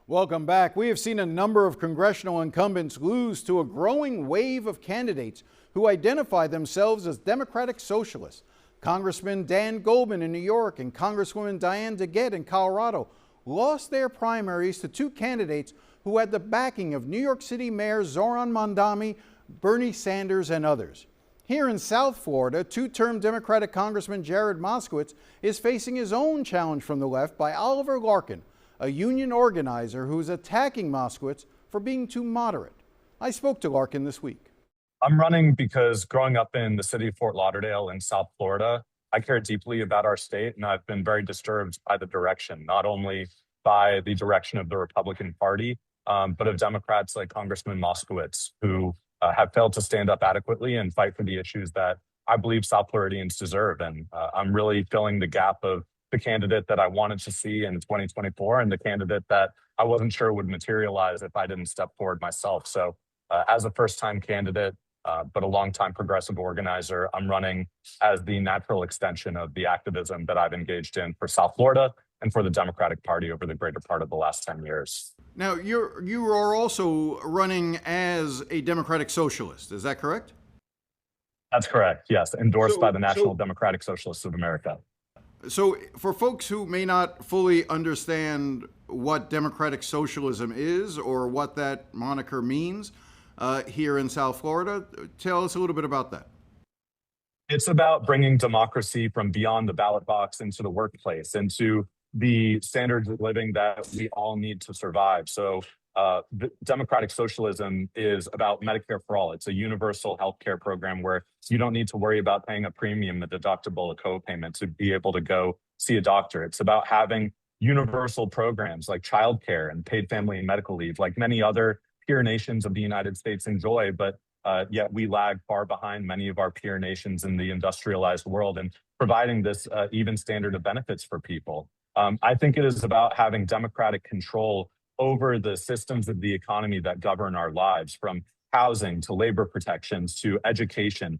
Welcome back. We have seen a number of congressional incumbents lose to a growing wave of candidates who identify themselves as Democratic Socialists. Congressman Dan Goldman in New York and Congresswoman Diane DeGette in Colorado lost their primaries to two candidates who had the backing of New York City Mayor Zoran Mandami, Bernie Sanders, and others. Here in South Florida, two-term Democratic Congressman Jared Moskowitz is facing his own challenge from the left by Oliver Larkin, a union organizer who's attacking Moskowitz for being too moderate. I spoke to Larkin this week. I'm running because growing up in the city of Fort Lauderdale in South Florida, I care deeply about our state, and I've been very disturbed by the direction, not only by the direction of the Republican Party, but of Democrats like Congressman Moskowitz, who have failed to stand up adequately and fight for the issues that I believe South Floridians deserve. And I'm really filling the gap of the candidate that I wanted to see in 2024 and the candidate that I wasn't sure would materialize if I didn't step forward myself. So as a first-time candidate, but a longtime progressive organizer, I'm running as the natural extension of the activism that I've engaged in for South Florida and for the Democratic Party over the greater part of the last 10 years. Now, you are also running as a Democratic Socialist, is that correct? That's correct, yes, endorsed by the National Democratic Socialists of America. So for folks who may not fully understand what democratic socialism is or what that moniker means here in South Florida, tell us a little bit about that. It's about bringing democracy from beyond the ballot box into the workplace, into the standards of living that we all need to survive. So the democratic socialism is about Medicare for all. It's a universal health care program where you don't need to worry about paying a premium, a deductible, a co-payment to be able to go see a doctor. It's about having universal programs like childcare and paid family and medical leave, like many other peer nations of the United States enjoy, but yet we lag far behind many of our peer nations in the industrialized world and providing this even standard of benefits for people. I think it is about having democratic control over the systems of the economy that govern our lives, from housing to labor protections to education.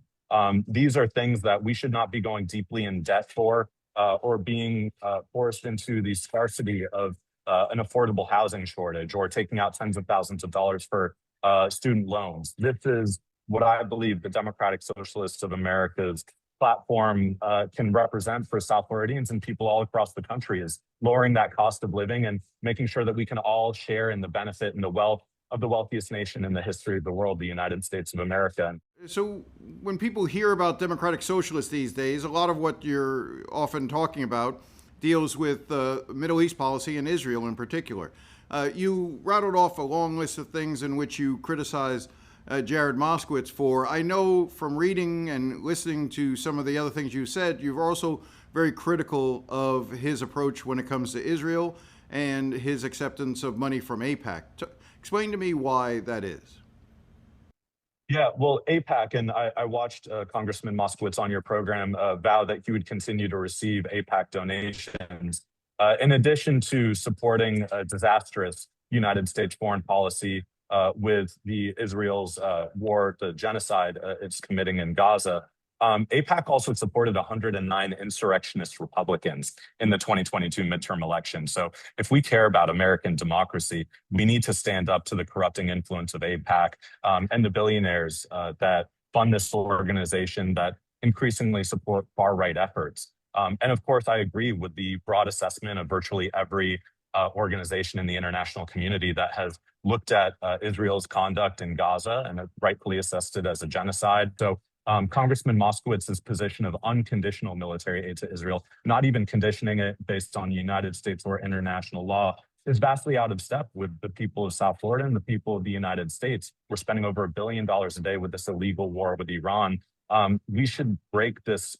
These are things that we should not be going deeply in debt for or being forced into the scarcity of an affordable housing shortage or taking out tens of thousands of dollars for student loans. This is what I believe the Democratic Socialists of America's platform can represent for South Floridians and people all across the country, is lowering that cost of living and making sure that we can all share in the benefit and the wealth of the wealthiest nation in the history of the world, the United States of America. So when people hear about democratic socialists these days, a lot of what you're often talking about deals with Middle East policy and Israel in particular. You rattled off a long list of things in which you criticize Jared Moskowitz for. I know from reading and listening to some of the other things you said, you're also very critical of his approach when it comes to Israel and his acceptance of money from AIPAC. Explain to me why that is. Yeah, well, AIPAC, and I watched Congressman Moskowitz on your program vow that he would continue to receive AIPAC donations. In addition to supporting a disastrous United States foreign policy with Israel's war, the genocide it's committing in Gaza, AIPAC also supported 109 insurrectionist Republicans in the 2022 midterm election. So if we care about American democracy, we need to stand up to the corrupting influence of AIPAC and the billionaires that fund this organization that increasingly support far-right efforts. And of course, I agree with the broad assessment of virtually every organization in the international community that has looked at Israel's conduct in Gaza and rightfully assessed it as a genocide. So Congressman Moskowitz's position of unconditional military aid to Israel, not even conditioning it based on United States or international law, is vastly out of step with the people of South Florida and the people of the United States. We're spending over $1 billion a day with this illegal war with Iran. We should break this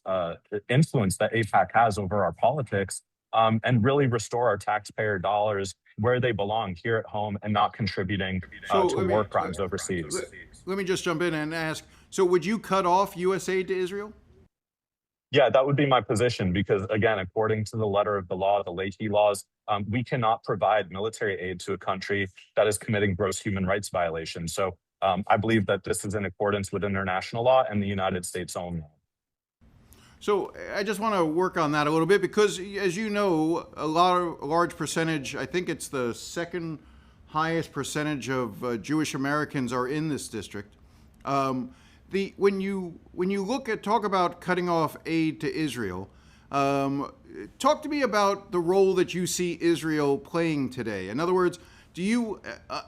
influence that AIPAC has over our politics and really restore our taxpayer dollars where they belong, here at home, and not contributing to war crimes overseas. Let me just jump in and ask, so would you cut off U.S. aid to Israel? Yeah, that would be my position because, again, according to the letter of the law, the Leahy laws, we cannot provide military aid to a country that is committing gross human rights violations. So I believe that this is in accordance with international law and the United States own law. So I just want to work on that a little bit because, as you know, a large percentage, I think it's the second highest percentage of Jewish Americans are in this district. When you talk about cutting off aid to Israel, talk to me about the role that you see Israel playing today. In other words, do you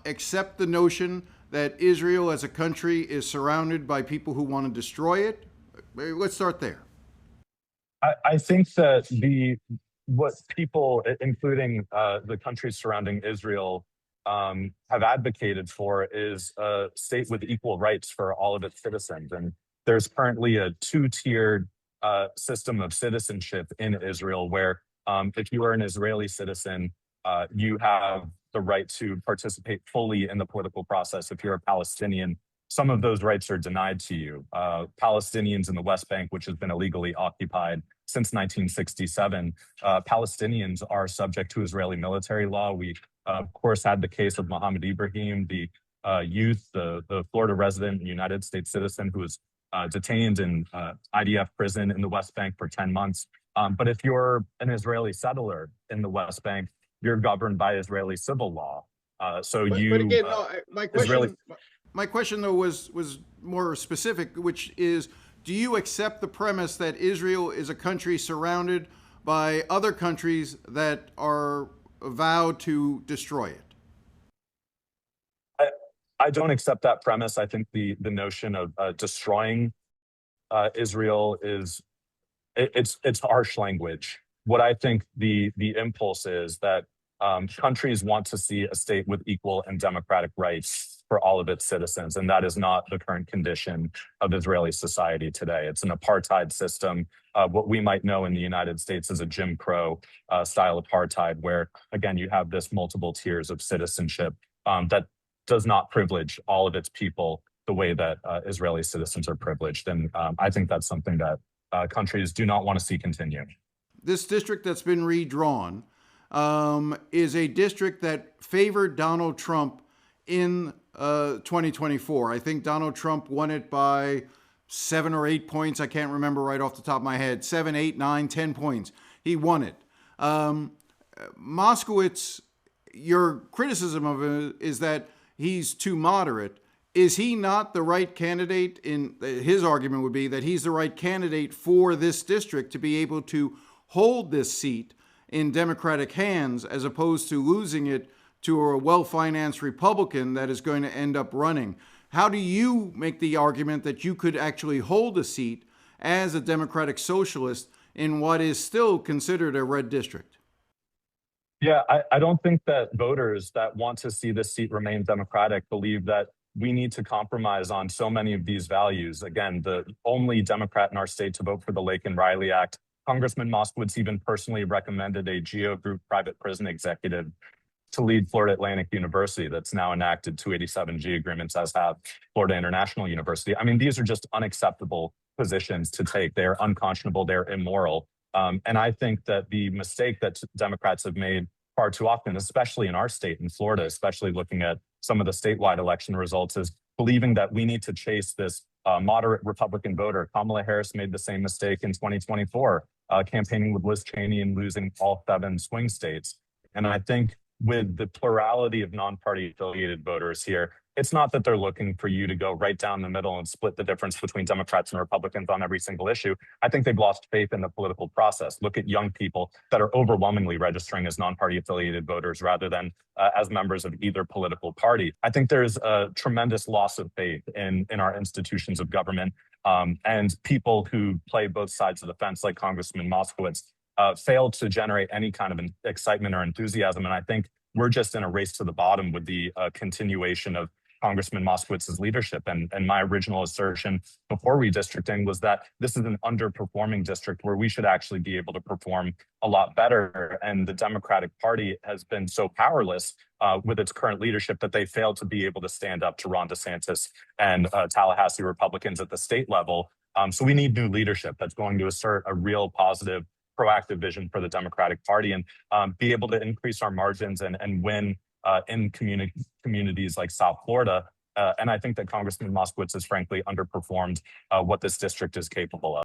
accept the notion that Israel as a country is surrounded by people who want to destroy it? Let's start there. I think that what people, including the countries surrounding Israel, have advocated for is a state with equal rights for all of its citizens. And there's currently a two-tiered system of citizenship in Israel where if you are an Israeli citizen, you have the right to participate fully in the political process. If you're a Palestinian, some of those rights are denied to you. Palestinians in the West Bank, which has been illegally occupied since 1967, Palestinians are subject to Israeli military law. We, of course, had the case of Mohammed Ibrahim, the youth, the Florida resident, United States citizen who was detained in IDF prison in the West Bank for 10 months. But if you're an Israeli settler in the West Bank, you're governed by Israeli civil law. But again, no, my question though was more specific, which is, do you accept the premise that Israel is a country surrounded by other countries that are vowed to destroy it? I don't accept that premise. I think the notion of destroying Israel it's harsh language. What I think the impulse is that countries want to see a state with equal and democratic rights for all of its citizens, and that is not the current condition of Israeli society today. It's an apartheid system, what we might know in the United States as a Jim Crow style apartheid, where, again, you have this multiple tiers of citizenship that does not privilege all of its people the way that Israeli citizens are privileged. And I think that's something that countries do not want to see continue. This district that's been redrawn is a district that favored Donald Trump in 2024. I think Donald Trump won it by 7 or 8 points. I can't remember right off the top of my head. 7, 8, 9, 10 points. He won it. Moskowitz, your criticism of him is that he's too moderate. Is he not the right candidate? His argument would be that he's the right candidate for this district to be able to hold this seat in Democratic hands, as opposed to losing it to a well-financed Republican that is going to end up running. How do you make the argument that you could actually hold a seat as a Democratic Socialist in what is still considered a red district? Yeah, I don't think that voters that want to see this seat remain Democratic believe that we need to compromise on so many of these values. Again, the only Democrat in our state to vote for the Lake and Riley Act, Congressman Moskowitz even personally recommended a GEO Group private prison executive to lead Florida Atlantic University that's now enacted 287G agreements, as have Florida International University. I mean, these are just unacceptable positions to take. They're unconscionable, they're immoral. And I think that the mistake that Democrats have made far too often, especially in our state, in Florida, especially looking at some of the statewide election results, is believing that we need to chase this moderate Republican voter. Kamala Harris made the same mistake in 2024, campaigning with Liz Cheney and losing all 7 swing states. And I think with the plurality of non-party affiliated voters here, it's not that they're looking for you to go right down the middle and split the difference between Democrats and Republicans on every single issue. I think they've lost faith in the political process. Look at young people that are overwhelmingly registering as non-party affiliated voters rather than as members of either political party. I think there's a tremendous loss of faith in our institutions of government, and people who play both sides of the fence, like Congressman Moskowitz, failed to generate any kind of excitement or enthusiasm. And I think we're just in a race to the bottom with the continuation of Congressman Moskowitz's leadership. And my original assertion before redistricting was that this is an underperforming district where we should actually be able to perform a lot better. And the Democratic Party has been so powerless with its current leadership that they failed to be able to stand up to Ron DeSantis and Tallahassee Republicans at the state level. So we need new leadership that's going to assert a real positive, proactive vision for the Democratic Party and be able to increase our margins and win in communities like South Florida. And I think that Congressman Moskowitz has frankly underperformed what this district is capable of.